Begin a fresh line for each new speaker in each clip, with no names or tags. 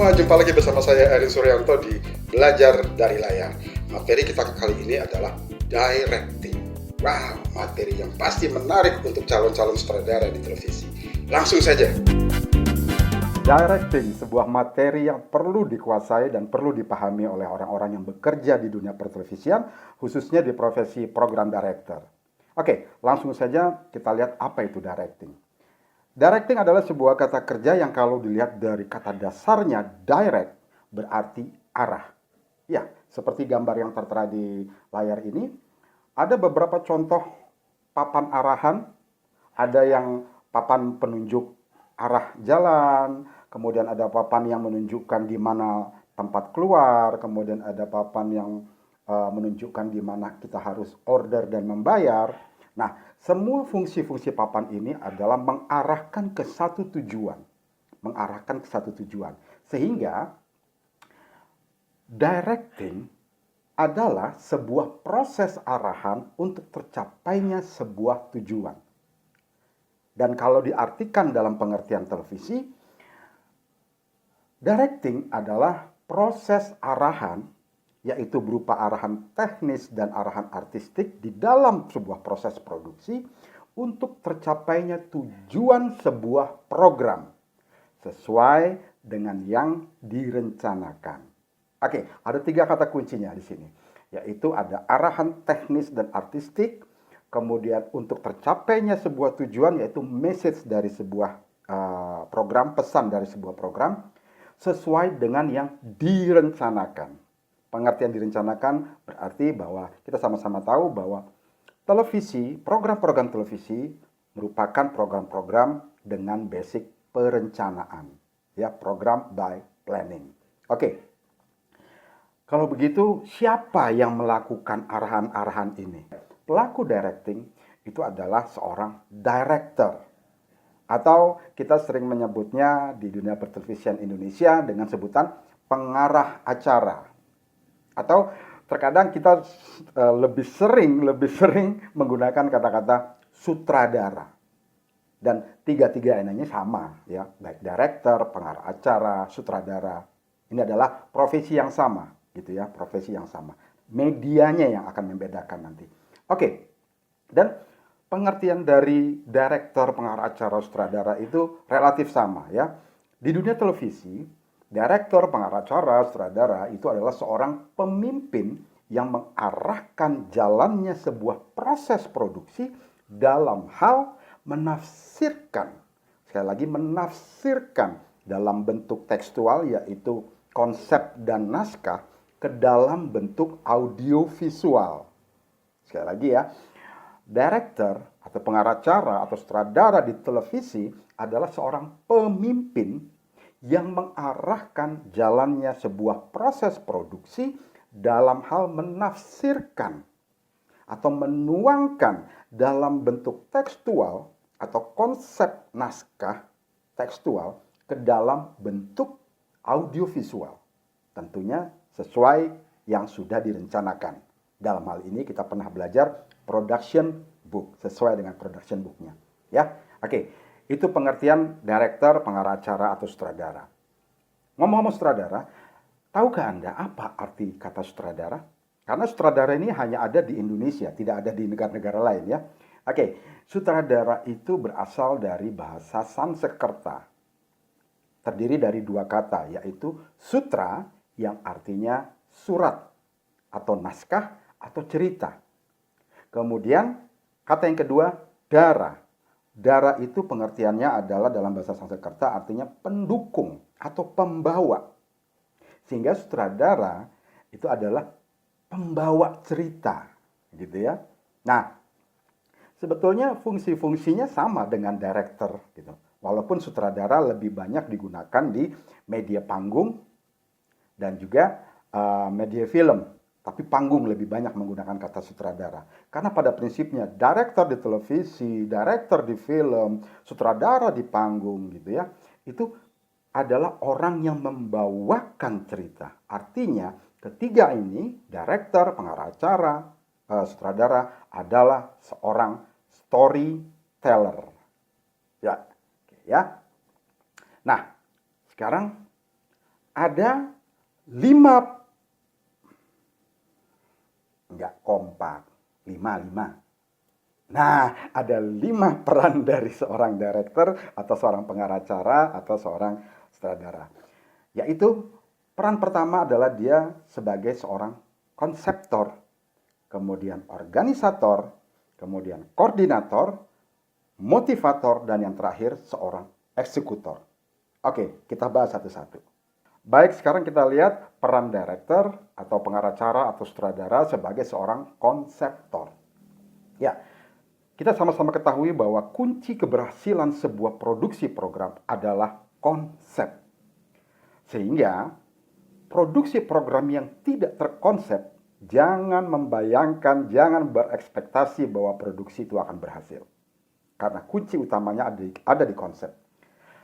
semua, jumpa lagi bersama saya Erin Suryanto di Belajar dari Layar. Materi kita kali ini adalah directing. Wow, materi yang pasti menarik untuk calon-calon sutradara di televisi. Langsung saja.
Directing, sebuah materi yang perlu dikuasai dan perlu dipahami oleh orang-orang yang bekerja di dunia pertelevisian, khususnya di profesi program director. Oke, langsung saja kita lihat apa itu directing. Directing adalah sebuah kata kerja yang kalau dilihat dari kata dasarnya direct berarti arah. Ya, seperti gambar yang tertera di layar ini, ada beberapa contoh papan arahan, ada yang papan penunjuk arah jalan, kemudian ada papan yang menunjukkan di mana tempat keluar, kemudian ada papan yang menunjukkan di mana kita harus order dan membayar. Nah, semua fungsi-fungsi papan ini adalah mengarahkan ke satu tujuan. Mengarahkan ke satu tujuan. Sehingga directing adalah sebuah proses arahan untuk tercapainya sebuah tujuan. Dan kalau diartikan dalam pengertian televisi, directing adalah proses arahan, yaitu berupa arahan teknis dan arahan artistik di dalam sebuah proses produksi untuk tercapainya tujuan sebuah program sesuai dengan yang direncanakan. Oke, ada 3 kata kuncinya di sini, yaitu ada arahan teknis dan artistik, kemudian untuk tercapainya sebuah tujuan yaitu message dari sebuah program, pesan dari sebuah program sesuai dengan yang direncanakan. Pengertian direncanakan berarti bahwa kita sama-sama tahu bahwa televisi, program-program televisi merupakan program-program dengan basic perencanaan. Ya, program by planning. Oke. Kalau begitu, siapa yang melakukan arahan-arahan ini? Pelaku directing itu adalah seorang director. Atau kita sering menyebutnya di dunia pertelevisian Indonesia dengan sebutan pengarah acara. Atau terkadang kita lebih sering menggunakan kata-kata sutradara. Dan tiga-tiga ini sama, ya, baik director, pengarah acara, sutradara. Ini adalah profesi yang sama, gitu ya, profesi yang sama. Medianya yang akan membedakan nanti. Oke. Dan pengertian dari director, pengarah acara, sutradara itu relatif sama, ya. Di dunia televisi, direktur, pengarah acara, sutradara itu adalah seorang pemimpin yang mengarahkan jalannya sebuah proses produksi dalam hal menafsirkan. Sekali lagi menafsirkan dalam bentuk tekstual yaitu konsep dan naskah ke dalam bentuk audiovisual. Sekali lagi ya, direktur atau pengarah acara atau sutradara di televisi adalah seorang pemimpin yang mengarahkan jalannya sebuah proses produksi dalam hal menafsirkan atau menuangkan dalam bentuk tekstual atau konsep naskah tekstual ke dalam bentuk audiovisual. Tentunya sesuai yang sudah direncanakan. Dalam hal ini kita pernah belajar production book, sesuai dengan production booknya. Ya, oke. Itu pengertian director, pengarah acara, atau sutradara. Ngomong-ngomong sutradara, tahukah Anda apa arti kata sutradara? Karena sutradara ini hanya ada di Indonesia, tidak ada di negara-negara lain ya. Oke, sutradara itu berasal dari bahasa Sanskerta. Terdiri dari 2 kata, yaitu sutra yang artinya surat atau naskah atau cerita. Kemudian kata yang kedua, dara. Dara itu pengertiannya adalah dalam bahasa Sanskerta artinya pendukung atau pembawa. Sehingga sutradara itu adalah pembawa cerita, gitu ya. Nah, sebetulnya fungsi-fungsinya sama dengan director gitu. Walaupun sutradara lebih banyak digunakan di media panggung dan juga media film. Tapi panggung lebih banyak menggunakan kata sutradara. Karena pada prinsipnya director di televisi, director di film, sutradara di panggung gitu ya. Itu adalah orang yang membawakan cerita. Artinya ketiga ini, director, pengarah acara, sutradara adalah seorang storyteller. Ya, ya. Nah, sekarang ada 5, enggak kompak, 5. Nah, ada 5 peran dari seorang director atau seorang pengacara atau seorang sutradara. Yaitu peran pertama adalah dia sebagai seorang konseptor, kemudian organisator, kemudian koordinator, motivator, dan yang terakhir seorang eksekutor. Oke, kita bahas satu-satu. Baik, sekarang kita lihat peran director atau pengacara atau sutradara sebagai seorang konseptor. Ya, kita sama-sama ketahui bahwa kunci keberhasilan sebuah produksi program adalah konsep. Sehingga produksi program yang tidak terkonsep, jangan membayangkan, jangan berekspektasi bahwa produksi itu akan berhasil. Karena kunci utamanya ada di konsep.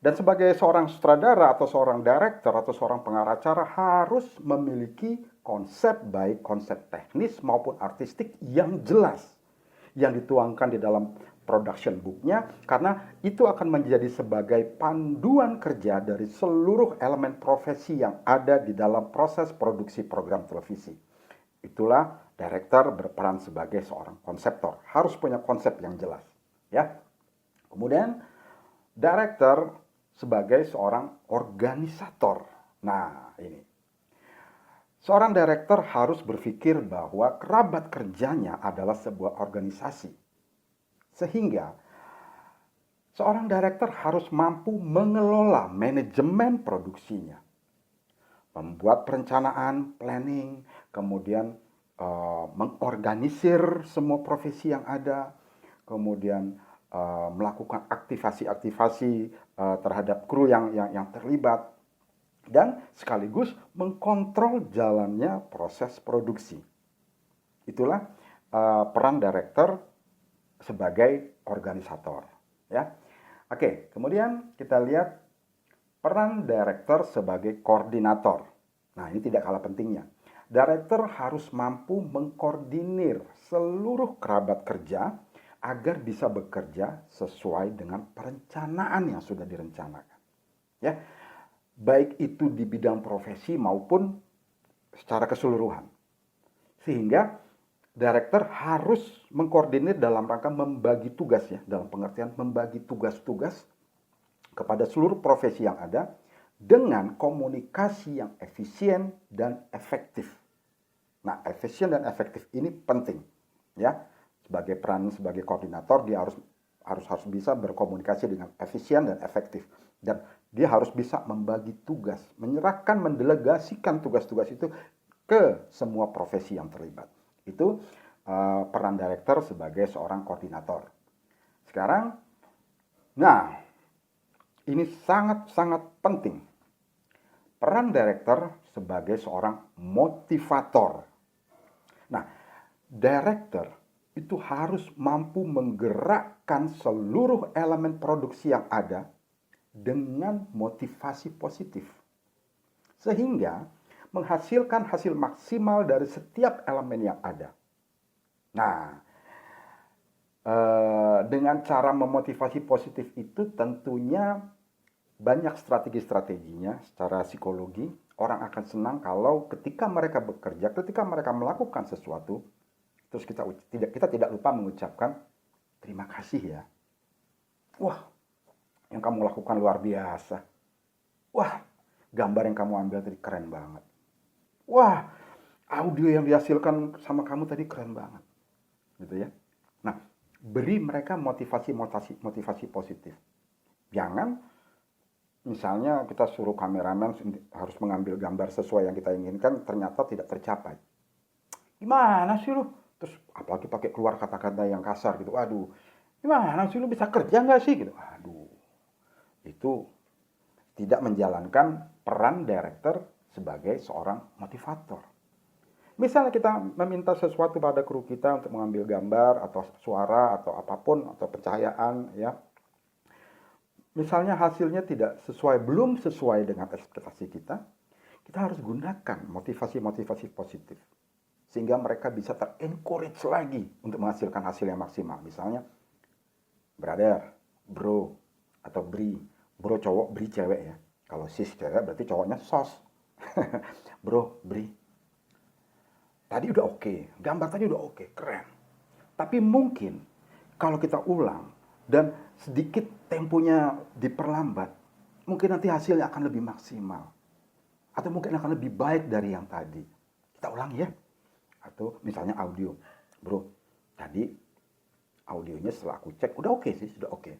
Dan sebagai seorang sutradara atau seorang director atau seorang pengacara harus memiliki konsep, baik konsep teknis maupun artistik yang jelas, yang dituangkan di dalam production book-nya, karena itu akan menjadi sebagai panduan kerja dari seluruh elemen profesi yang ada di dalam proses produksi program televisi. Itulah director berperan sebagai seorang konseptor, harus punya konsep yang jelas, ya. Kemudian director sebagai seorang organisator. Nah, ini seorang director harus berpikir bahwa kerabat kerjanya adalah sebuah organisasi. Sehingga seorang director harus mampu mengelola manajemen produksinya. Membuat perencanaan, planning, kemudian mengorganisir semua profesi yang ada, kemudian melakukan aktivasi-aktivasi terhadap kru yang terlibat, dan sekaligus mengkontrol jalannya proses produksi. Itulah peran director sebagai organisator, ya. Oke, kemudian kita lihat peran director sebagai koordinator. Nah, ini tidak kalah pentingnya. Director harus mampu mengkoordinir seluruh kerabat kerja agar bisa bekerja sesuai dengan perencanaan yang sudah direncanakan, ya. Baik itu di bidang profesi maupun secara keseluruhan. Sehingga director harus mengkoordinir dalam rangka membagi tugas, ya, dalam pengertian membagi tugas-tugas kepada seluruh profesi yang ada dengan komunikasi yang efisien dan efektif. Nah, efisien dan efektif ini penting, ya. Sebagai peran sebagai koordinator, dia harus bisa berkomunikasi dengan efisien dan efektif, dan dia harus bisa membagi tugas, menyerahkan, mendelegasikan tugas-tugas itu ke semua profesi yang terlibat. Itu peran director sebagai seorang koordinator. Sekarang, nah, ini sangat-sangat penting. Peran director sebagai seorang motivator. Nah, director itu harus mampu menggerakkan seluruh elemen produksi yang ada dengan motivasi positif, sehingga menghasilkan hasil maksimal dari setiap elemen yang ada. Nah, dengan cara memotivasi positif itu tentunya banyak strategi-strateginya secara psikologi. Orang akan senang kalau ketika mereka bekerja, ketika mereka melakukan sesuatu, terus kita tidak lupa mengucapkan terima kasih, ya. Wah, yang kamu lakukan luar biasa. Wah, gambar yang kamu ambil tadi keren banget. Wah, audio yang dihasilkan sama kamu tadi keren banget. Gitu, ya. Nah, beri mereka motivasi positif. Jangan misalnya kita suruh kameramen harus mengambil gambar sesuai yang kita inginkan, ternyata tidak tercapai. Gimana sih lu? Terus apalagi pakai keluar kata-kata yang kasar gitu. Aduh, gimana sih lu bisa kerja nggak sih? Gitu. Aduh, itu tidak menjalankan peran director sebagai seorang motivator. Misalnya kita meminta sesuatu pada kru kita untuk mengambil gambar atau suara atau apapun atau pencahayaan, ya. Misalnya hasilnya belum sesuai dengan ekspektasi kita harus gunakan motivasi positif. Sehingga mereka bisa ter-encourage lagi untuk menghasilkan hasil yang maksimal. Misalnya, brother, bro, atau bri. Bro cowok, bri cewek, ya. Kalau sis cewek berarti cowoknya sos. Bro, Bri, tadi udah oke, gambar tadi udah oke, keren. Tapi mungkin kalau kita ulang dan sedikit temponya diperlambat, mungkin nanti hasilnya akan lebih maksimal. Atau mungkin akan lebih baik dari yang tadi. Kita ulang ya. Atau misalnya audio. Bro, tadi audionya setelah aku cek, udah oke sih, sudah oke.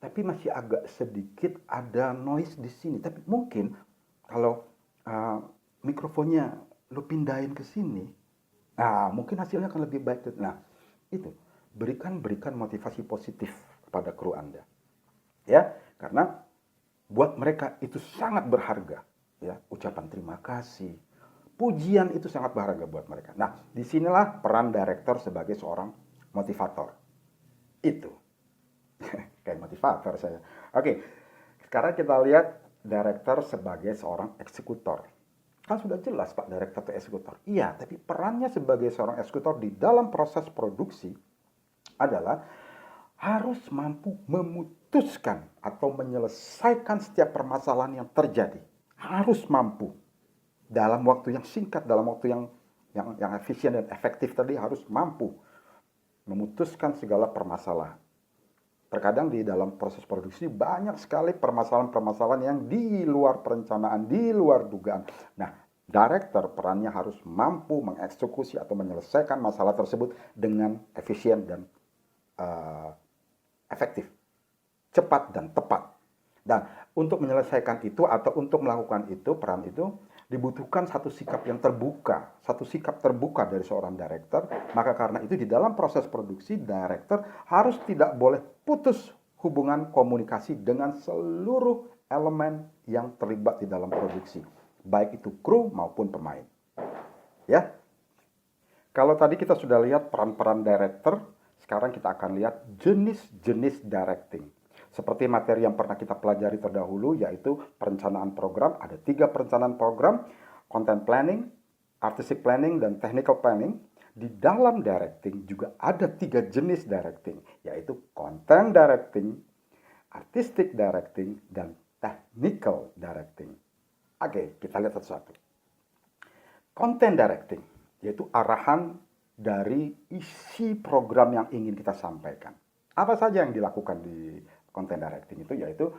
Tapi masih agak sedikit ada noise di sini. Tapi mungkin kalau mikrofonnya lo pindahin ke sini, nah mungkin hasilnya akan lebih baik. Nah, itu berikan motivasi positif kepada kru Anda. Ya, karena buat mereka itu sangat berharga. Ya, ucapan terima kasih, pujian itu sangat berharga buat mereka. Nah, disinilah peran director sebagai seorang motivator. Itu. Kayak motivator saya. Oke, sekarang kita lihat director sebagai seorang eksekutor. Kan sudah jelas Pak, director itu eksekutor. Iya, tapi perannya sebagai seorang eksekutor di dalam proses produksi adalah harus mampu memutuskan atau menyelesaikan setiap permasalahan yang terjadi. Harus mampu dalam waktu yang singkat, dalam waktu yang efisien dan efektif tadi, harus mampu memutuskan segala permasalahan. Terkadang di dalam proses produksi banyak sekali permasalahan-permasalahan yang di luar perencanaan, di luar dugaan. Nah, director perannya harus mampu mengeksekusi atau menyelesaikan masalah tersebut dengan efisien dan efektif, cepat dan tepat. Dan untuk menyelesaikan itu atau untuk melakukan itu, peran itu dibutuhkan satu sikap yang terbuka, satu sikap terbuka dari seorang director. Maka karena itu di dalam proses produksi, director harus tidak boleh putus hubungan komunikasi dengan seluruh elemen yang terlibat di dalam produksi, baik itu kru maupun pemain. Ya. Kalau tadi kita sudah lihat peran-peran director, sekarang kita akan lihat jenis-jenis directing. Seperti materi yang pernah kita pelajari terdahulu, yaitu perencanaan program. Ada 3 perencanaan program, content planning, artistic planning, dan technical planning. Di dalam directing juga ada 3 jenis directing, yaitu content directing, artistic directing, dan technical directing. Oke, kita lihat satu-satu. Content directing, yaitu arahan dari isi program yang ingin kita sampaikan. Apa saja yang dilakukan di content directing itu, yaitu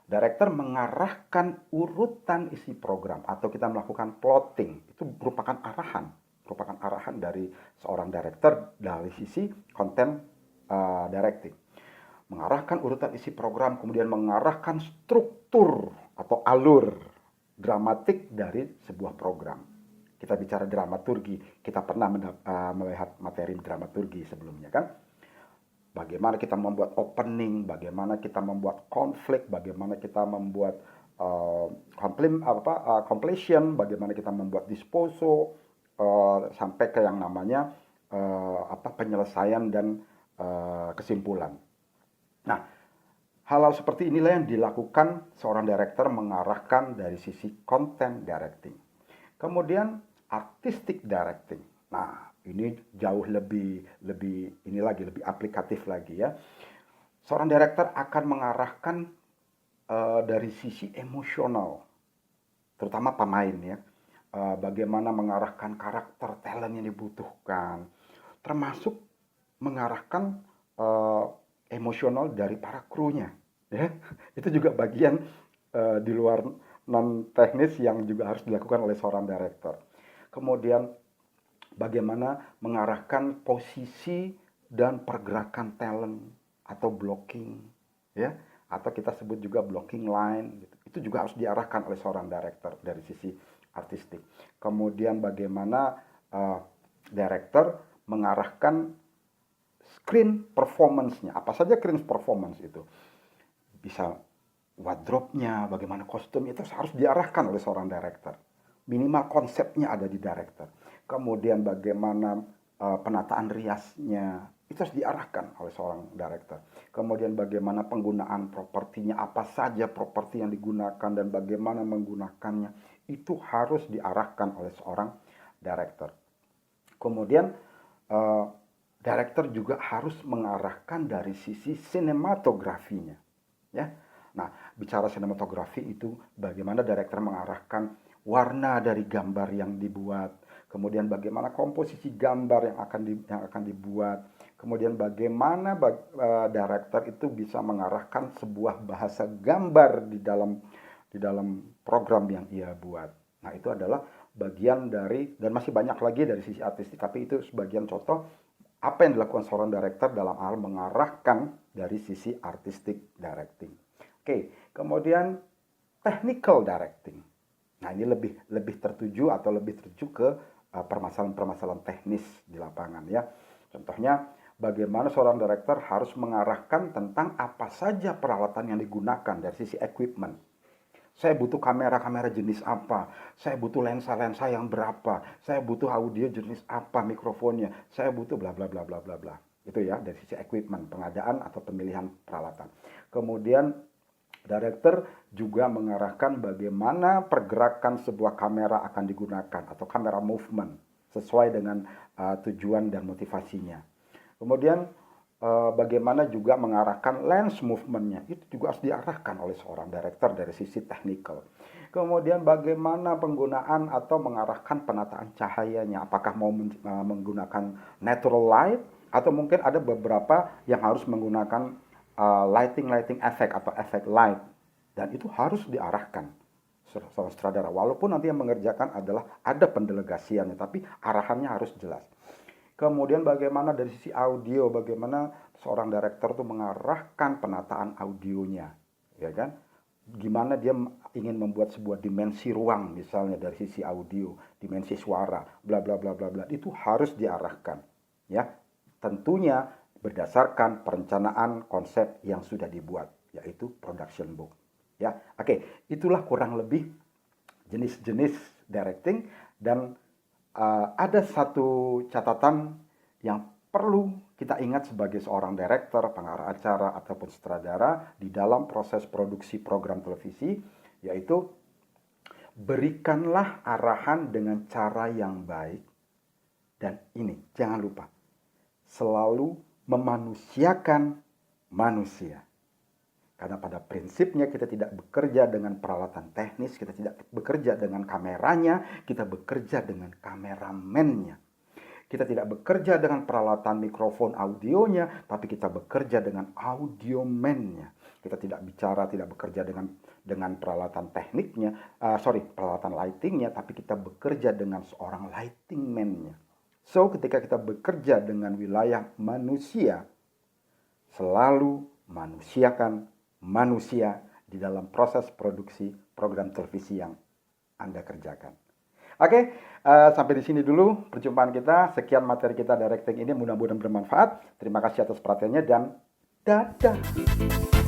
director mengarahkan urutan isi program atau kita melakukan plotting. Itu merupakan arahan dari seorang director dari sisi content directing. Mengarahkan urutan isi program, kemudian mengarahkan struktur atau alur dramatik dari sebuah program. Kita bicara dramaturgi, kita pernah melihat materi dramaturgi sebelumnya kan? Bagaimana kita membuat opening, bagaimana kita membuat konflik, bagaimana kita membuat completion, bagaimana kita membuat disposal, sampai ke yang namanya penyelesaian dan kesimpulan. Nah, hal-hal seperti inilah yang dilakukan seorang director mengarahkan dari sisi content directing. Kemudian artistic directing. Nah, ini jauh lebih aplikatif lagi ya. Seorang director akan mengarahkan dari sisi emosional, terutama pemain ya. Bagaimana mengarahkan karakter talent yang dibutuhkan, termasuk mengarahkan emosional dari para krunya. Ya, itu juga bagian di luar non teknis yang juga harus dilakukan oleh seorang director. Kemudian bagaimana mengarahkan posisi dan pergerakan talent atau blocking, ya, atau kita sebut juga blocking line. Gitu. Itu juga harus diarahkan oleh seorang director dari sisi artistik. Kemudian bagaimana director mengarahkan screen performance-nya. Apa saja screen performance itu? Bisa wardrobe-nya, bagaimana kostumnya, itu harus diarahkan oleh seorang director. Minimal konsepnya ada di director. Kemudian bagaimana penataan riasnya, itu harus diarahkan oleh seorang director. Kemudian bagaimana penggunaan propertinya, apa saja properti yang digunakan dan bagaimana menggunakannya, itu harus diarahkan oleh seorang director. Kemudian director juga harus mengarahkan dari sisi sinematografinya. Ya. Nah, bicara sinematografi itu bagaimana director mengarahkan warna dari gambar yang dibuat, kemudian bagaimana komposisi gambar yang akan dibuat, kemudian bagaimana director itu bisa mengarahkan sebuah bahasa gambar di dalam program yang ia buat. Nah, itu adalah bagian dari, dan masih banyak lagi dari sisi artistik, tapi itu sebagian contoh apa yang dilakukan seorang director dalam hal mengarahkan dari sisi artistik directing. Oke, kemudian technical directing. Nah, ini lebih tertuju atau lebih tertuju ke permasalahan-permasalahan teknis di lapangan ya. Contohnya, bagaimana seorang director harus mengarahkan tentang apa saja peralatan yang digunakan dari sisi equipment. Saya butuh kamera jenis apa, saya butuh lensa yang berapa, saya butuh audio jenis apa, mikrofonnya, saya butuh bla bla bla bla bla bla. Itu ya dari sisi equipment, pengadaan atau pemilihan peralatan. Kemudian director juga mengarahkan bagaimana pergerakan sebuah kamera akan digunakan atau kamera movement sesuai dengan tujuan dan motivasinya. Kemudian bagaimana juga mengarahkan lens movement-nya, itu juga harus diarahkan oleh seorang director dari sisi technical. Kemudian bagaimana penggunaan atau mengarahkan penataan cahayanya, apakah mau menggunakan natural light atau mungkin ada beberapa yang harus menggunakan lighting effect atau effect light, dan itu harus diarahkan seorang sutradara, walaupun nanti yang mengerjakan adalah ada pendelegasiannya, tapi arahannya harus jelas. Kemudian bagaimana dari sisi audio, bagaimana seorang director tuh mengarahkan penataan audionya, ya kan? Gimana dia ingin membuat sebuah dimensi ruang misalnya dari sisi audio, dimensi suara, bla bla bla bla bla, itu harus diarahkan, ya. Tentunya berdasarkan perencanaan konsep yang sudah dibuat, yaitu production book. Ya, oke, itulah kurang lebih jenis-jenis directing, dan ada satu catatan yang perlu kita ingat sebagai seorang director, pengarah acara, ataupun sutradara di dalam proses produksi program televisi, yaitu berikanlah arahan dengan cara yang baik. Dan ini, jangan lupa, selalu memanusiakan manusia. Karena pada prinsipnya kita tidak bekerja dengan peralatan teknis, kita tidak bekerja dengan kameranya, kita bekerja dengan kameramennya. Kita tidak bekerja dengan peralatan mikrofon audionya, tapi kita bekerja dengan audiomennya. Kita tidak bekerja dengan peralatan tekniknya, peralatan lightingnya, tapi kita bekerja dengan seorang lighting man-nya. So, ketika kita bekerja dengan wilayah manusia, selalu manusiakan manusia di dalam proses produksi program televisi yang Anda kerjakan. Oke, sampai di sini dulu perjumpaan kita. Sekian materi kita directing ini, mudah-mudahan bermanfaat. Terima kasih atas perhatiannya dan dadah.